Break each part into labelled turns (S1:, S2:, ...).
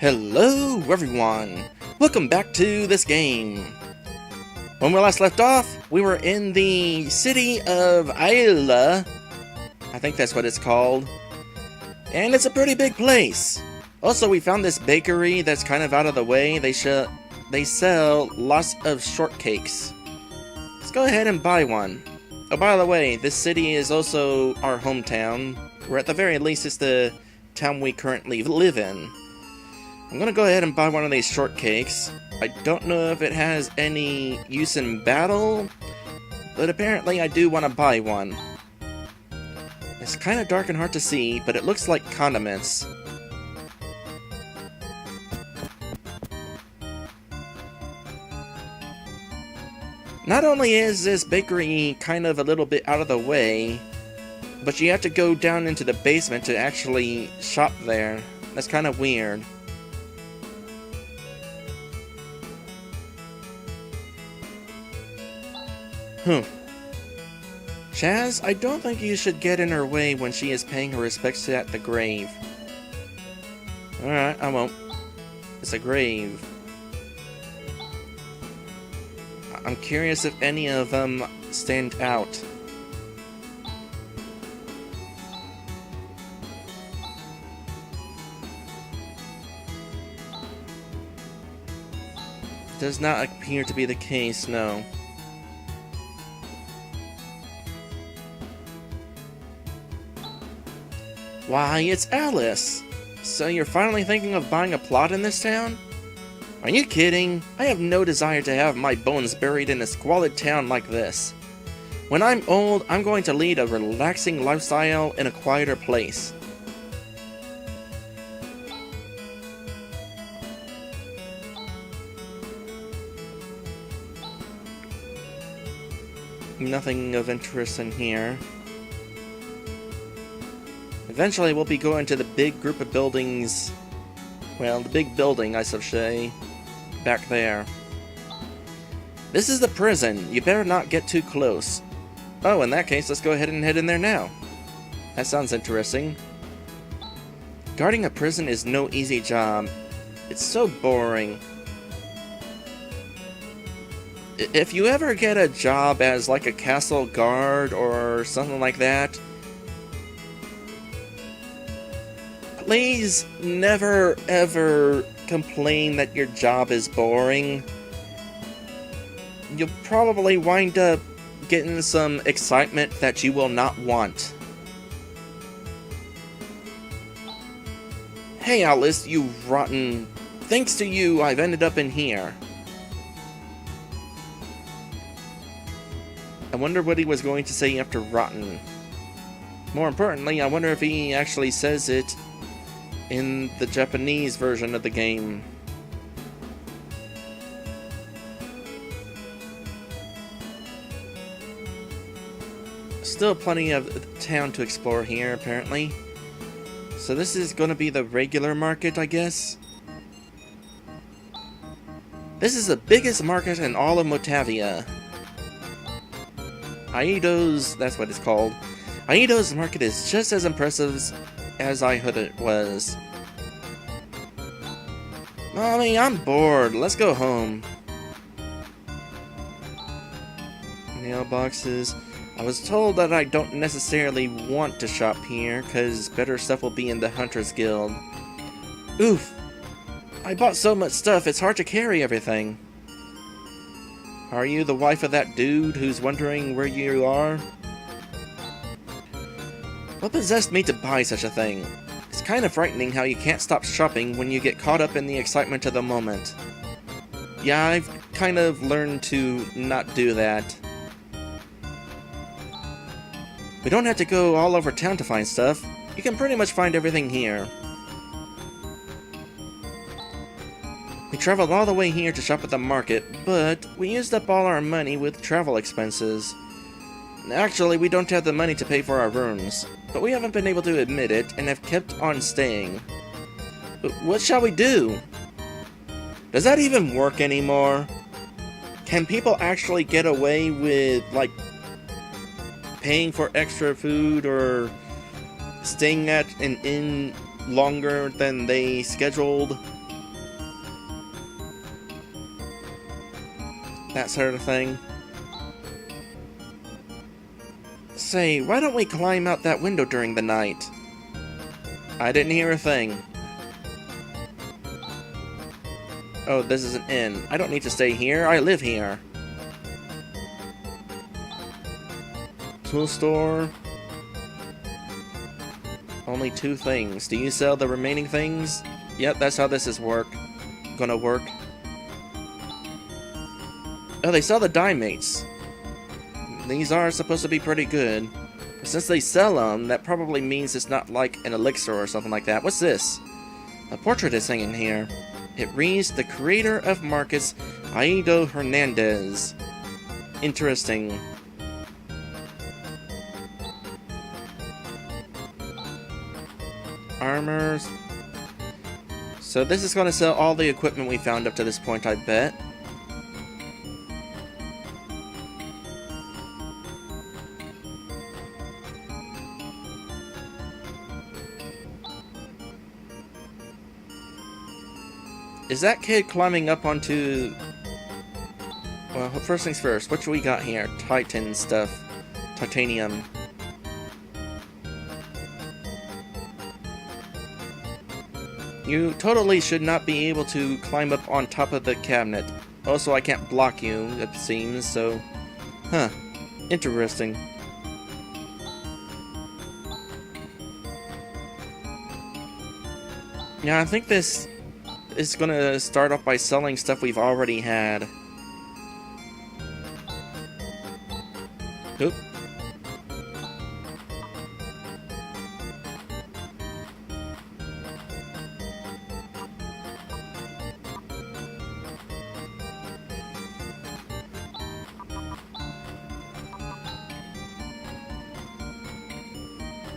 S1: Hello everyone! Welcome back to this game! When we last left off, we were in the city of Ayla. I think that's what it's called. And it's a pretty big place. Also, we found this bakery that's kind of out of the way. They sell lots of shortcakes. Let's go ahead and buy one. Oh, by the way, this city is also our hometown, or at the very least it's the town we currently live in. I'm gonna go ahead and buy one of these shortcakes. I don't know if it has any use in battle, but apparently I do want to buy one. It's kind of dark and hard to see, but it looks like condiments. Not only is this bakery kind of a little bit out of the way, but you have to go down into the basement to actually shop there. That's kind of weird. Chaz, I don't think you should get in her way when she is paying her respects at the grave. Alright, I won't. It's a grave. I'm curious if any of them stand out. Does not appear to be the case, no. Why, it's Alys! So you're finally thinking of buying a plot in this town? Are you kidding? I have no desire to have my bones buried in a squalid town like this. When I'm old, I'm going to lead a relaxing lifestyle in a quieter place. Nothing of interest in here. Eventually we'll be going to the big group of buildings, well, the big building, I should say, back there. This is the prison. You better not get too close. Oh, in that case, let's go ahead and head in there now. That sounds interesting. Guarding a prison is no easy job. It's so boring. If you ever get a job as like a castle guard or something like that, please never ever complain that your job is boring. You'll probably wind up getting some excitement that you will not want. Hey Alys, you rotten. Thanks to you, I've ended up in here. I wonder what he was going to say after rotten. More importantly, I wonder if he actually says it in the Japanese version of the game. Still plenty of town to explore here, apparently. So this is going to be the regular market, I guess? This is the biggest market in all of Motavia. Aido's, that's what it's called. Aido's market is just as impressive as I heard it was. Mommy, I'm bored. Let's go home. Mailboxes. I was told that I don't necessarily want to shop here, because better stuff will be in the Hunter's Guild. Oof. I bought so much stuff, it's hard to carry everything. Are you the wife of that dude who's wondering where you are? What possessed me to buy such a thing? It's kind of frightening how you can't stop shopping when you get caught up in the excitement of the moment. Yeah, I've kind of learned to not do that. We don't have to go all over town to find stuff. You can pretty much find everything here. We traveled all the way here to shop at the market, but we used up all our money with travel expenses. Actually, we don't have the money to pay for our rooms, but we haven't been able to admit it and have kept on staying. But what shall we do? Does that even work anymore? Can people actually get away with, like, paying for extra food or staying at an inn longer than they scheduled? that sort of thing. Say, why don't we climb out that window during the night? I didn't hear a thing. Oh, this is an inn. I don't need to stay here. I live here. Tool store. Only 2 things. Do you sell the remaining things? Yep, that's how this is gonna work. Oh, they sell the dye mates. These are supposed to be pretty good. But since they sell them, that probably means it's not like an elixir or something like that. What's this? A portrait is hanging here. It reads, the creator of Marcus, Aido Hernandez. Interesting. Armors. So this is going to sell all the equipment we found up to this point, I bet. Is that kid climbing up onto... Well, first things first. What do we got here? Titan stuff. Titanium. You totally should not be able to climb up on top of the cabinet. Also, I can't block you, it seems, so... Huh. Interesting. Yeah, I think this is gonna start off by selling stuff we've already had. Oop.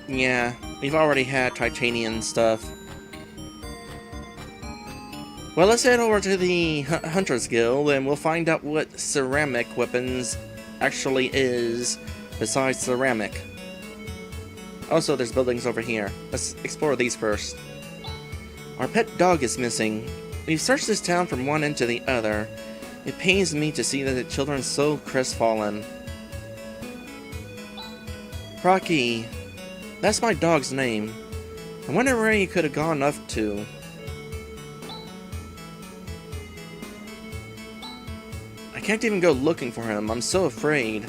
S1: Yeah, we've already had titanium stuff. Well, let's head over to the Hunter's Guild and we'll find out what ceramic weapons actually is besides ceramic. Also, there's buildings over here. Let's explore these first. Our pet dog is missing. We've searched this town from one end to the other. It pains me to see that the children are so crestfallen. Rocky. That's my dog's name. I wonder where he could have gone up to. I can't even go looking for him. I'm so afraid.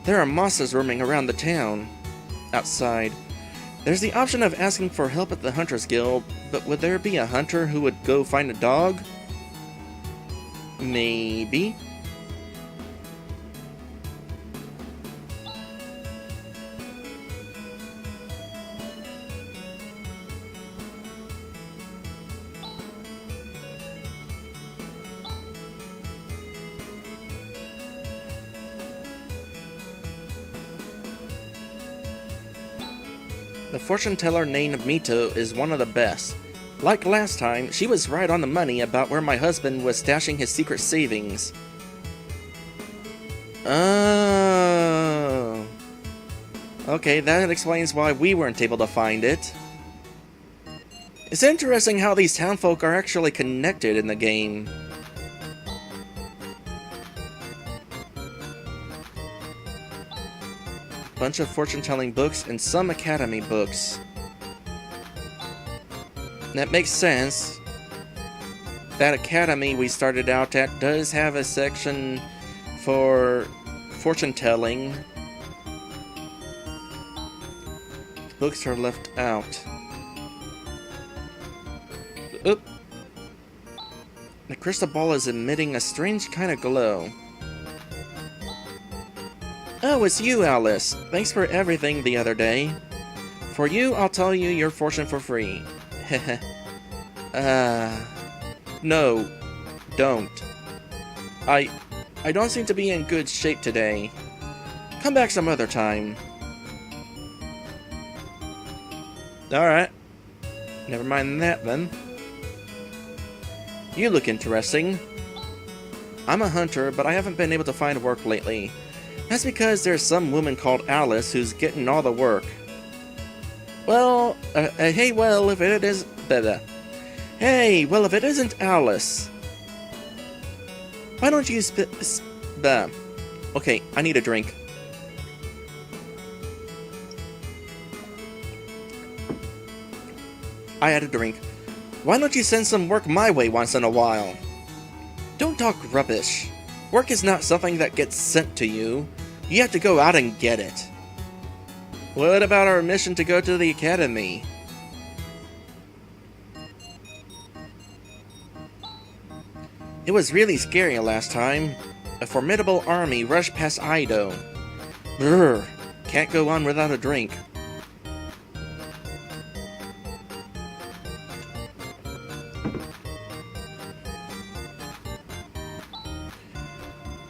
S1: There are monsters roaming around the town. Outside. There's the option of asking for help at the Hunter's Guild, but would there be a hunter who would go find a dog? Maybe. The fortune teller named Mito is one of the best. Like last time, she was right on the money about where my husband was stashing his secret savings. Oh. Okay, that explains why we weren't able to find it. It's interesting how these townfolk are actually connected in the game. Bunch of fortune-telling books and some academy books. That makes sense. That academy we started out at does have a section for fortune-telling. Books are left out. Oop. The crystal ball is emitting a strange kind of glow. Oh, it's you, Alice. Thanks for everything the other day. For you, I'll tell you your fortune for free. Heh. No. Don't. I don't seem to be in good shape today. Come back some other time. Alright. Never mind that, then. You look interesting. I'm a hunter, but I haven't been able to find work lately. That's because there's some woman called Alice who's getting all the work. Well, hey, well, if it is... Hey, well, if it isn't Alice. Why don't you okay, I need a drink. I had a drink. Why don't you send some work my way once in a while? Don't talk rubbish. Work is not something that gets sent to you. You have to go out and get it. What about our mission to go to the academy? It was really scary last time. A formidable army rushed past Ido. Brr, can't go on without a drink.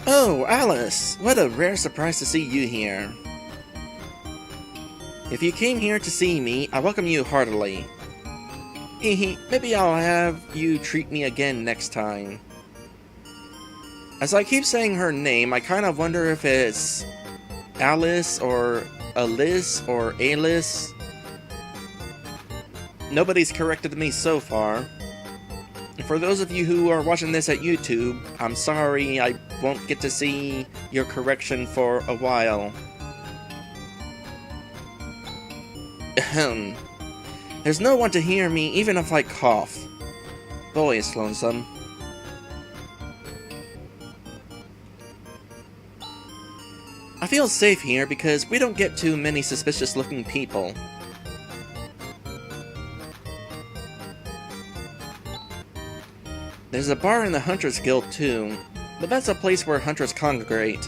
S1: Oh, Alys! What a rare surprise to see you here. If you came here to see me, I welcome you heartily. Hehe, maybe I'll have you treat me again next time. As I keep saying her name, I kind of wonder if it's Alys or Alys or Alys. Nobody's corrected me so far. For those of you who are watching this at YouTube, I'm sorry I won't get to see your correction for a while. Ahem. There's no one to hear me even if I cough. Boy, it's lonesome. I feel safe here because we don't get too many suspicious looking people. There's a bar in the Hunters Guild too, but that's a place where hunters congregate.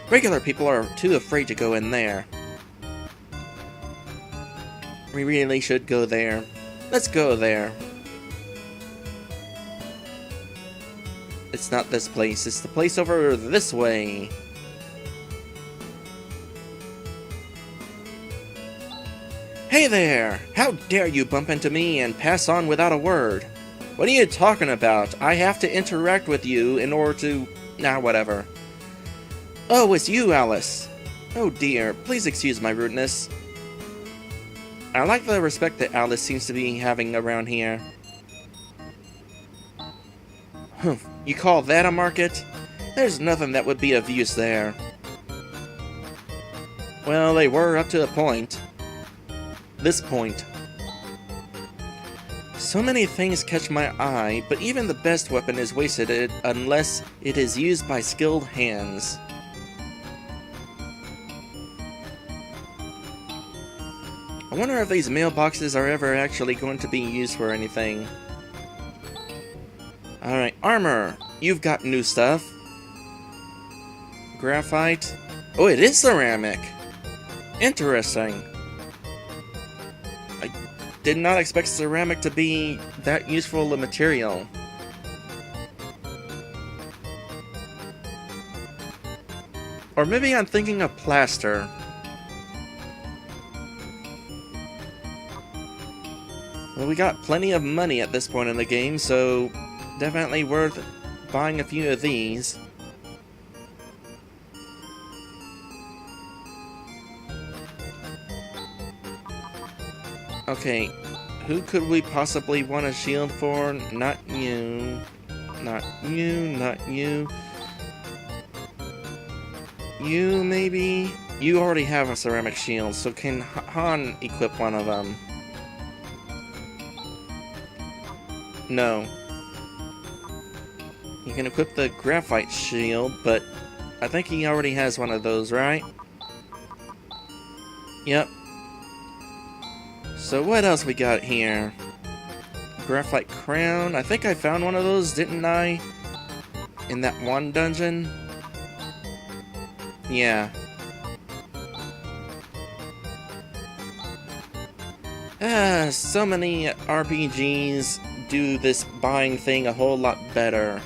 S1: Regular people are too afraid to go in there. We really should go there. Let's go there. It's not this place, it's the place over this way. Hey there! How dare you bump into me and pass on without a word? What are you talking about? I have to interact with you in order to... Nah, whatever. Oh, it's you, Alys. Oh dear, please excuse my rudeness. I like the respect that Alys seems to be having around here. Humph, you call that a market? There's nothing that would be of use there. Well, they were up to a point. This point. So many things catch my eye, but even the best weapon is wasted unless it is used by skilled hands. I wonder if these mailboxes are ever actually going to be used for anything. Alright, armor! You've got new stuff. Graphite. Oh, it is ceramic! Interesting. I did not expect ceramic to be that useful a material. Or maybe I'm thinking of plaster. Well, we got plenty of money at this point in the game, so definitely worth buying a few of these. Okay, who could we possibly want a shield for? Not you. Not you, not you. You, maybe? You already have a ceramic shield, so can Han equip one of them? No. You can equip the graphite shield, but I think he already has one of those, right? Yep. So what else we got here? Graphite crown. I think I found one of those, didn't I? In that one dungeon? Yeah. So many RPGs do this buying thing a whole lot better.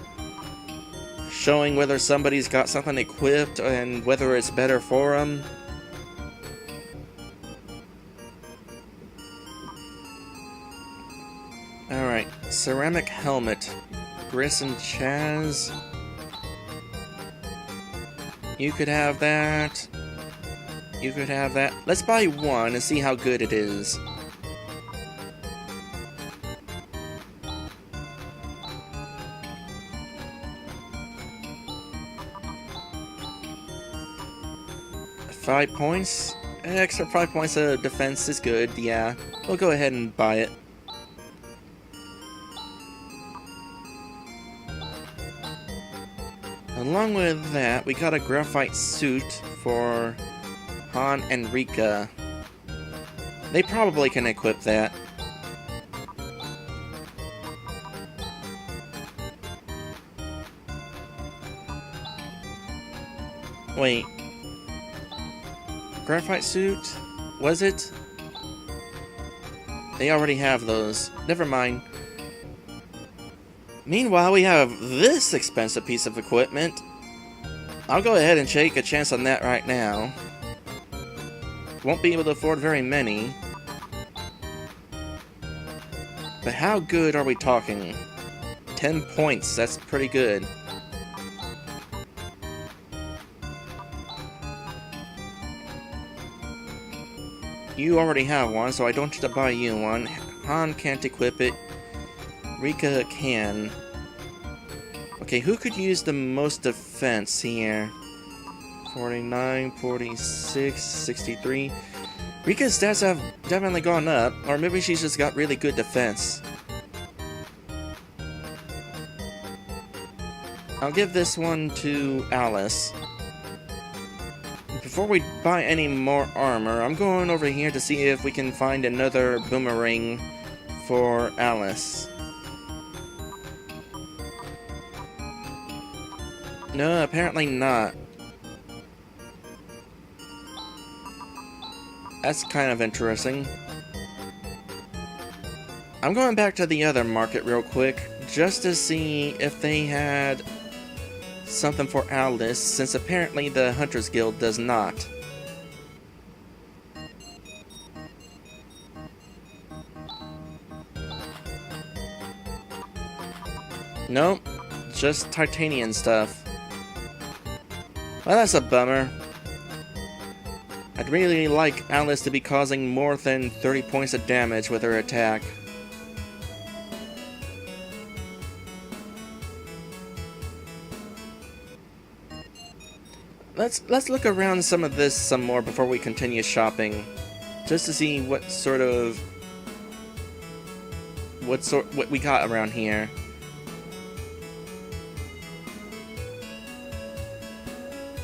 S1: Showing whether somebody's got something equipped and whether it's better for them. Alright, ceramic helmet. Alys and Chaz. You could have that. You could have that. Let's buy one and see how good it is. 5 points? Extra 5 points of defense is good, yeah. We'll go ahead and buy it. Along with that, we got a graphite suit for Han and Rika. They probably can equip that. Wait. Graphite suit? Was it? They already have those. Never mind. Meanwhile, we have this expensive piece of equipment. I'll go ahead and take a chance on that right now. Won't be able to afford very many. But how good are we talking? 10 points, that's pretty good. You already have one, so I don't have to buy you one. Han can't equip it. Rika can. Okay, who could use the most defense here? 49, 46, 63. Rika's stats have definitely gone up, or maybe she's just got really good defense. I'll give this one to Alys. Before we buy any more armor, I'm going over here to see if we can find another boomerang for Alys. No, apparently not. That's kind of interesting. I'm going back to the other market real quick, just to see if they had something for Alys, since apparently the Hunters Guild does not. Nope, just titanium stuff. Well, that's a bummer. I'd really like Alys to be causing more than 30 points of damage with her attack. Let's look around some of this some more before we continue shopping, just to see what we got around here.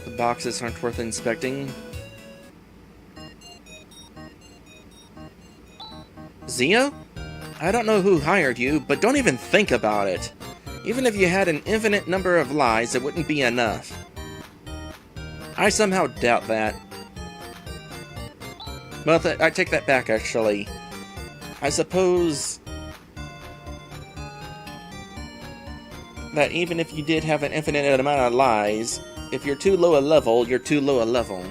S1: The boxes aren't worth inspecting. Zio? I don't know who hired you, but don't even think about it. Even if you had an infinite number of lies, it wouldn't be enough. I somehow doubt that. Well, I take that back, actually. I suppose that even if you did have an infinite amount of lies, if you're too low a level, you're too low a level.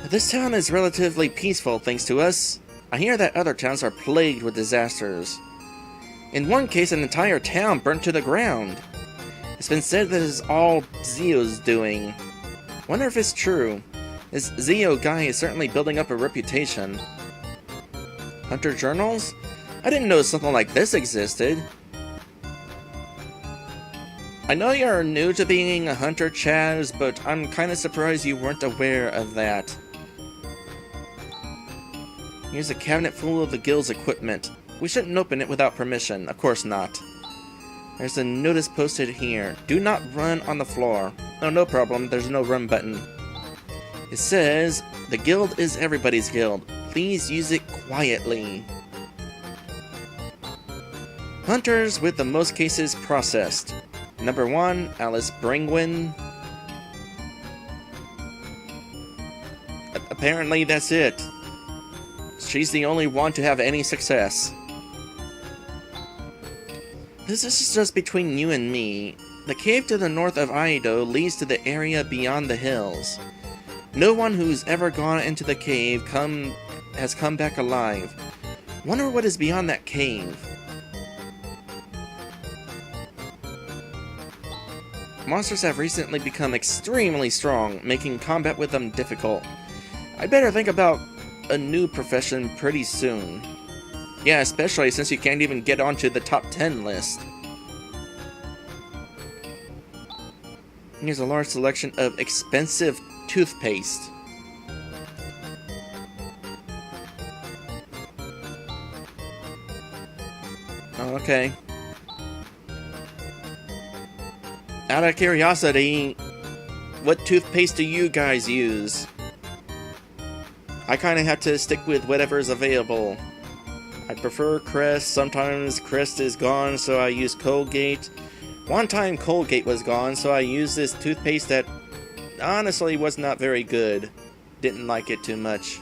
S1: This town is relatively peaceful, thanks to us. I hear that other towns are plagued with disasters. In one case, an entire town burnt to the ground. It's been said that it's all Zio's doing. Wonder if it's true. This Zio guy is certainly building up a reputation. Hunter journals? I didn't know something like this existed. I know you're new to being a hunter, Chaz, but I'm kinda surprised you weren't aware of that. Here's a cabinet full of the guild's equipment. We shouldn't open it without permission. Of course not. There's a notice posted here. Do not run on the floor. Oh, no problem. There's no run button. It says, the guild is everybody's guild. Please use it quietly. Hunters with the most cases processed. Number 1, Alys Bringwin. Apparently that's it. She's the only one to have any success. This is just between you and me. The cave to the north of Aido leads to the area beyond the hills. No one who's ever gone into the cave has come back alive. Wonder what is beyond that cave. Monsters have recently become extremely strong, making combat with them difficult. I'd better think about a new profession pretty soon. Yeah, especially since you can't even get onto the top 10 list. Here's a large selection of expensive toothpaste. Oh, okay. Out of curiosity, what toothpaste do you guys use? I kind of have to stick with whatever's available. I prefer Crest. Sometimes Crest is gone, so I use Colgate. One time Colgate was gone, so I used this toothpaste that honestly was not very good. Didn't like it too much.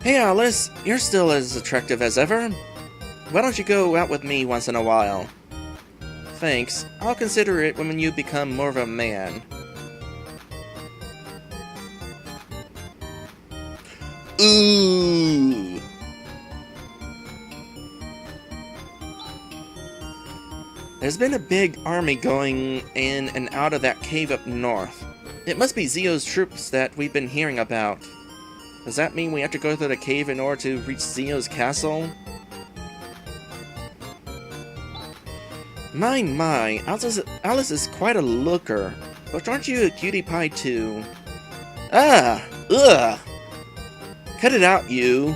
S1: Hey Alice, you're still as attractive as ever. Why don't you go out with me once in a while? Thanks. I'll consider it when you become more of a man. Ooh! There's been a big army going in and out of that cave up north. It must be Zio's troops that we've been hearing about. Does that mean we have to go through the cave in order to reach Zio's castle? My, Alice is quite a looker. But aren't you a cutie pie too? Ah! Ugh! Cut it out, you!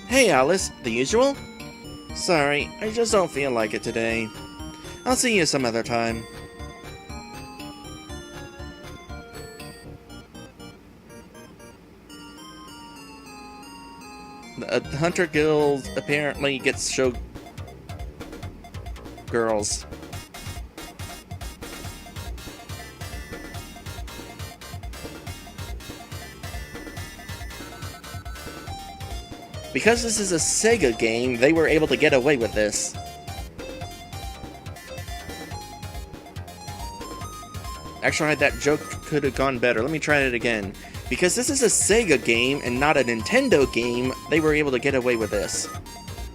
S1: Hey Alice, the usual? Sorry, I just don't feel like it today. I'll see you some other time. The Hunter Guild apparently gets show girls. Because this is a Sega game, they were able to get away with this. Actually, that joke could have gone better. Let me try it again. Because this is a Sega game and not a Nintendo game, they were able to get away with this.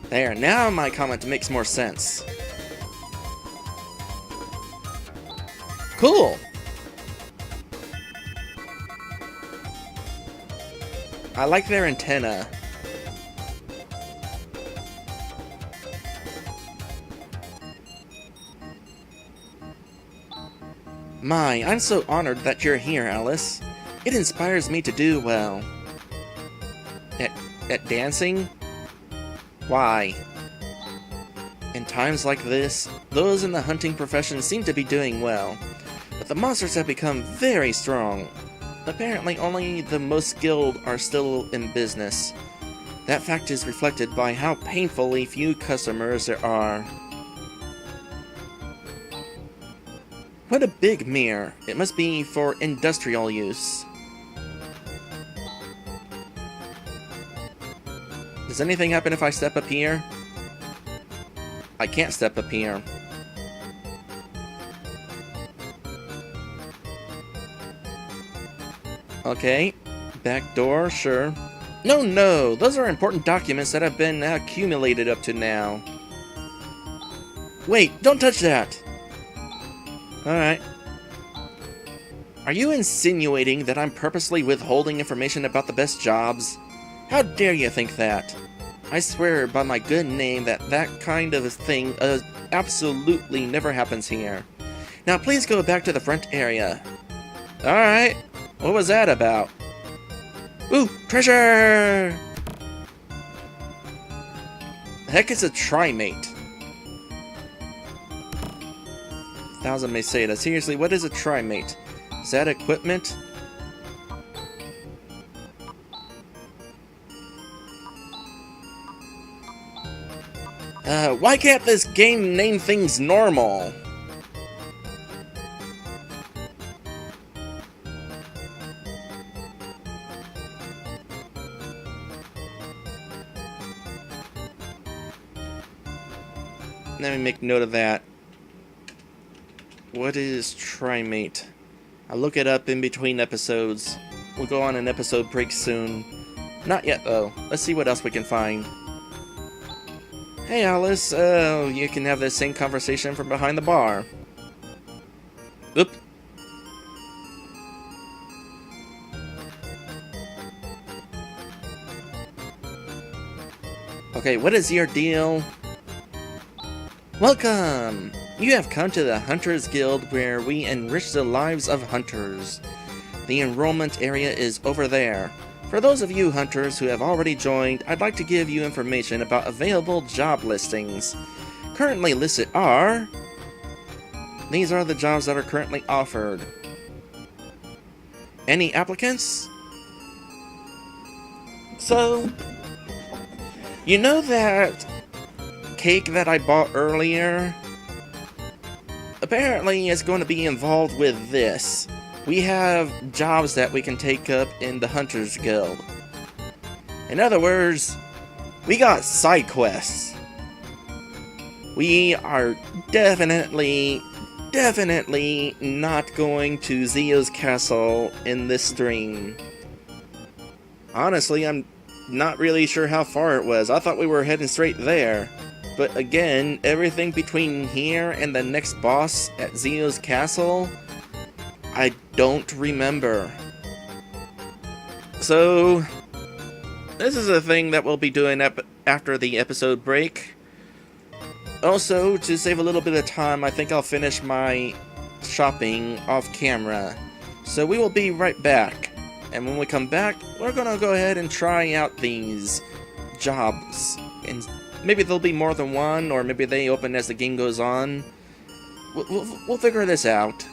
S1: There, now my comment makes more sense. Cool! I like their antenna. My, I'm so honored that you're here, Alice. It inspires me to do well. At dancing? Why? In times like this, those in the hunting profession seem to be doing well, but the monsters have become very strong. Apparently only the most skilled are still in business. That fact is reflected by how painfully few customers there are. What a big mirror. It must be for industrial use. Does anything happen if I step up here? I can't step up here. Okay. Back door, sure. No! Those are important documents that have been accumulated up to now. Wait, don't touch that! Alright. Are you insinuating that I'm purposely withholding information about the best jobs? How dare you think that? I swear by my good name that that kind of thing absolutely never happens here. Now please go back to the front area. Alright. What was that about? Ooh, treasure! The heck is a trimate? 1,000 may say that. Seriously, what is a trimate? Is that equipment? Why can't this game name things normal? Let me make note of that. What is trimate? I'll look it up in between episodes. We'll go on an episode break soon. Not yet, though. Let's see what else we can find. Hey, Alice. You can have the same conversation from behind the bar. Oop. Okay, what is your deal? Welcome! You have come to the Hunters Guild, where we enrich the lives of hunters. The enrollment area is over there. For those of you hunters who have already joined, I'd like to give you information about available job listings. Currently listed are... These are the jobs that are currently offered. Any applicants? So, you know that cake that I bought earlier? Apparently it's going to be involved with this. We have jobs that we can take up in the Hunters Guild. In other words, we got side quests. We are definitely not going to Zio's castle in this stream. Honestly, I'm not really sure how far it was. I thought we were heading straight there. But again, everything between here and the next boss at Zio's castle, I don't remember. So, this is a thing that we'll be doing after the episode break. Also, to save a little bit of time, I think I'll finish my shopping off camera. So we will be right back. And when we come back, we're gonna go ahead and try out these jobs. And maybe there'll be more than one, or maybe they open as the game goes on. We'll figure this out.